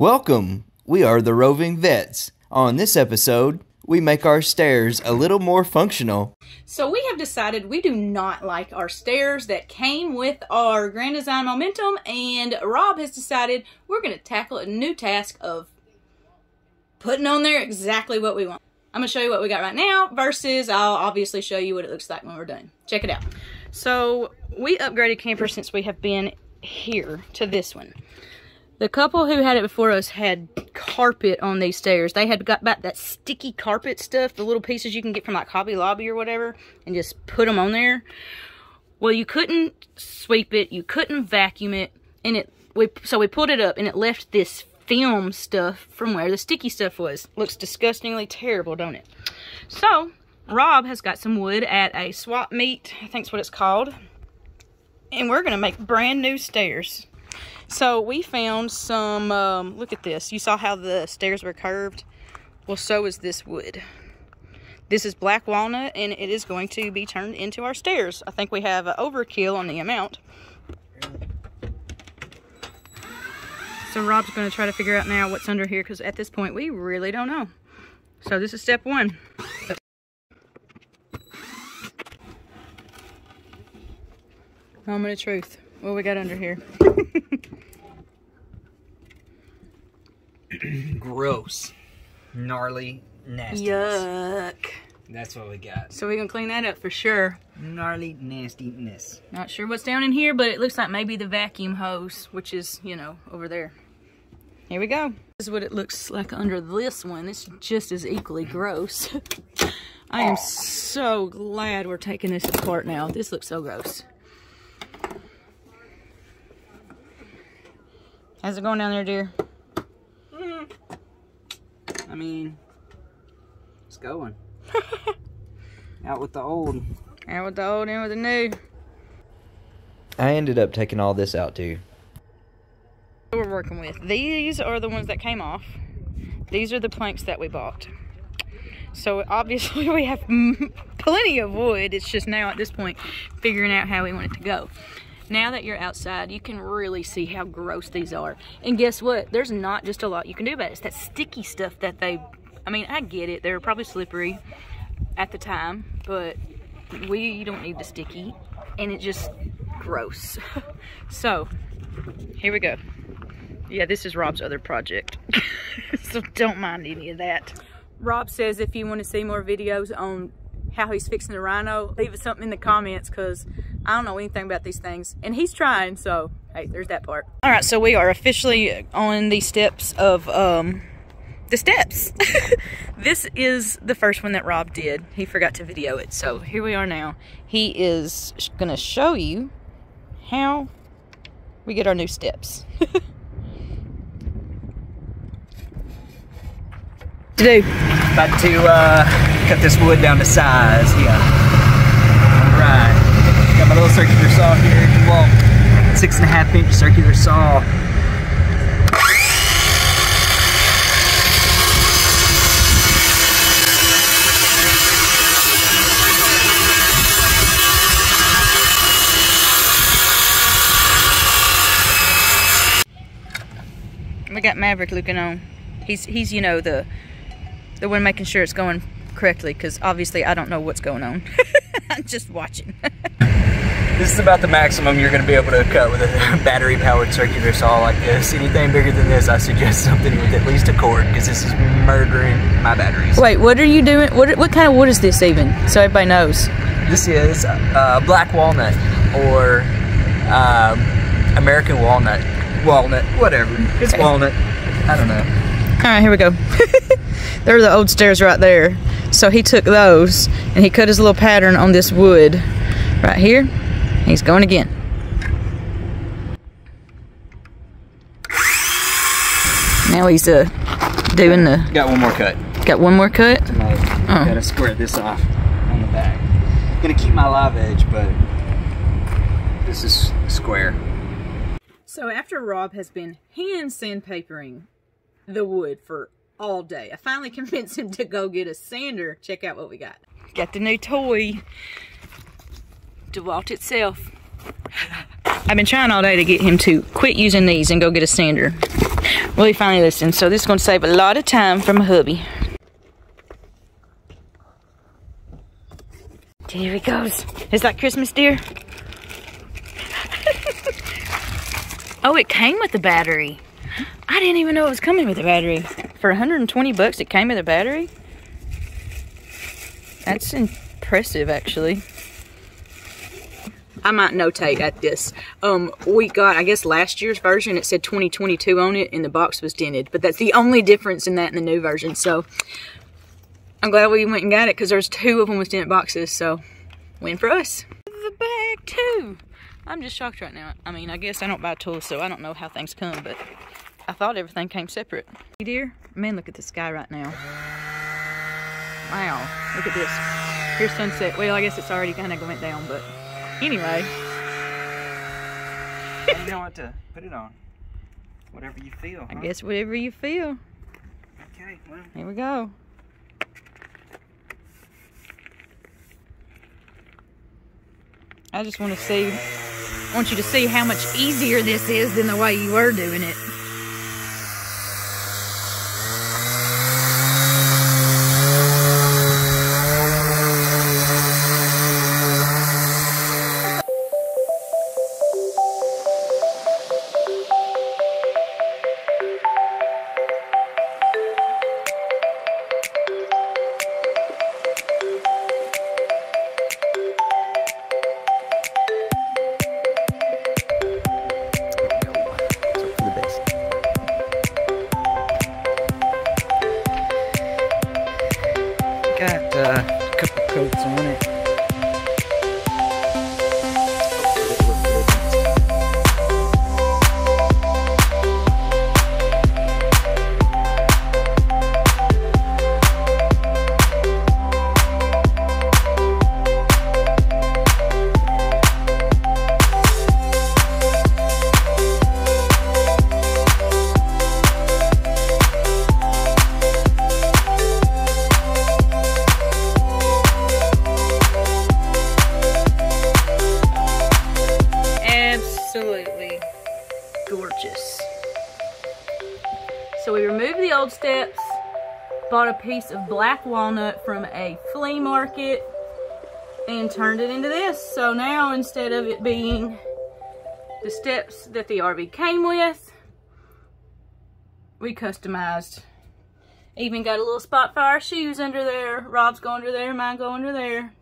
Welcome! We are the Roving Vets. On this episode, we make our stairs a little more functional. So we have decided we do not like our stairs that came with our Grand Design Momentum, and Rob has decided we're going to tackle a new task of putting on there exactly what we want. I'm going to show you what we got right now versus I'll obviously show you what it looks like when we're done. Check it out. So we upgraded camper since we have been here to this one. The couple who had it before us had carpet on these stairs. They had got back that sticky carpet stuff, the little pieces you can get from like Hobby Lobby or whatever, and just put them on there. Well, you couldn't sweep it, you couldn't vacuum it, and so we pulled it up and it left this film stuff from where the sticky stuff was. Looks disgustingly terrible, don't it? So Rob has got some wood at a swap meet, I think that's what it's called, and we're gonna make brand new stairs. So we found some, look at this. You saw how the stairs were curved? Well, so is this wood. This is black walnut, and it is going to be turned into our stairs. I think we have an overkill on the amount. So Rob's going to try to figure out now what's under here, because at this point, we really don't know. So this is step one. Moment of truth. What we got under here? Gross. Gnarly nastiness. Yuck. That's what we got. So we're going to clean that up for sure. Gnarly nastiness. Not sure what's down in here, but it looks like maybe the vacuum hose, which is, you know, over there. Here we go. This is what it looks like under this one. It's just as equally gross. I am so glad we're taking this apart now. This looks so gross. How's it going down there, dear? I mean, it's going. Out with the old. Out with the old, in with the new. I ended up taking all this out too. We're working with. These are the ones that came off. These are the planks that we bought. So obviously we have plenty of wood. It's just now at this point figuring out how we want it to go. Now that you're outside, you can really see how gross these are. And guess what? There's not just a lot you can do about it. It's that sticky stuff that I mean, I get it. They were probably slippery at the time, but we don't need the sticky. And it's just gross. So, here we go. Yeah, this is Rob's other project. So don't mind any of that. Rob says if you want to see more videos on how he's fixing the Rhino, leave us something in the comments, because I don't know anything about these things. And he's trying, so hey, there's that part. All right, so we are officially on the steps of the steps. This is the first one that Rob did. He forgot to video it, so here we are now. He is gonna show you how we get our new steps. To do. About to cut this wood down to size. Yeah. Alright. Got my little circular saw here. Well, 6.5 inch circular saw. We got Maverick looking on. He's you know the one making sure it's going correctly, because obviously I don't know what's going on. I'm just watching. This is about the maximum you're going to be able to cut with a battery powered circular saw like this. Anything bigger than this, I suggest something with at least a cord, because this is murdering my batteries. Wait, what are you doing? What kind of wood is this even? So everybody knows. This is black walnut, or American walnut. Walnut, whatever. It's okay. Walnut. I don't know. Alright, here we go. There are the old stairs right there. So he took those and he cut his little pattern on this wood right here. He's going again. Now he's doing the... Got one more cut. Got one more cut? Gotta square this off on the back. Gonna keep my live edge, but this is square. So after Rob has been hand sandpapering the wood for all day, I finally convinced him to go get a sander. Check out what we got. Got the new toy. DeWalt itself. I've been trying all day to get him to quit using these and go get a sander. Well, he finally listened, so this is going to save a lot of time for my hubby. Here he goes. Is that Christmas, dear? Oh, it came with the battery. I didn't even know it was coming with a battery. For 120 bucks, it came with a battery? That's impressive, actually. I might notate at this. We got, I guess, last year's version. It said 2022 on it, and the box was dented. But that's the only difference in that and the new version. So, I'm glad we went and got it, because there's 2 of them with dented boxes. So, win for us. The bag, too. I'm just shocked right now. I mean, I guess I don't buy tools, so I don't know how things come, but I thought everything came separate. Hey, dear? Man, look at the sky right now. Wow, look at this. Here's sunset. Well, I guess it's already kind of went down, but anyway. You know what to put it on. Whatever you feel, huh? I guess whatever you feel. Okay, well. Here we go. I just want to see, I want you to see how much easier this is than the way you were doing it. Got a couple coats on it. Absolutely gorgeous. So we removed the old steps, bought a piece of black walnut from a flea market, and turned it into this. So now, instead of it being the steps that the RV came with, we customized. Even got a little spot for our shoes under there. Rob's go under there, mine go under there.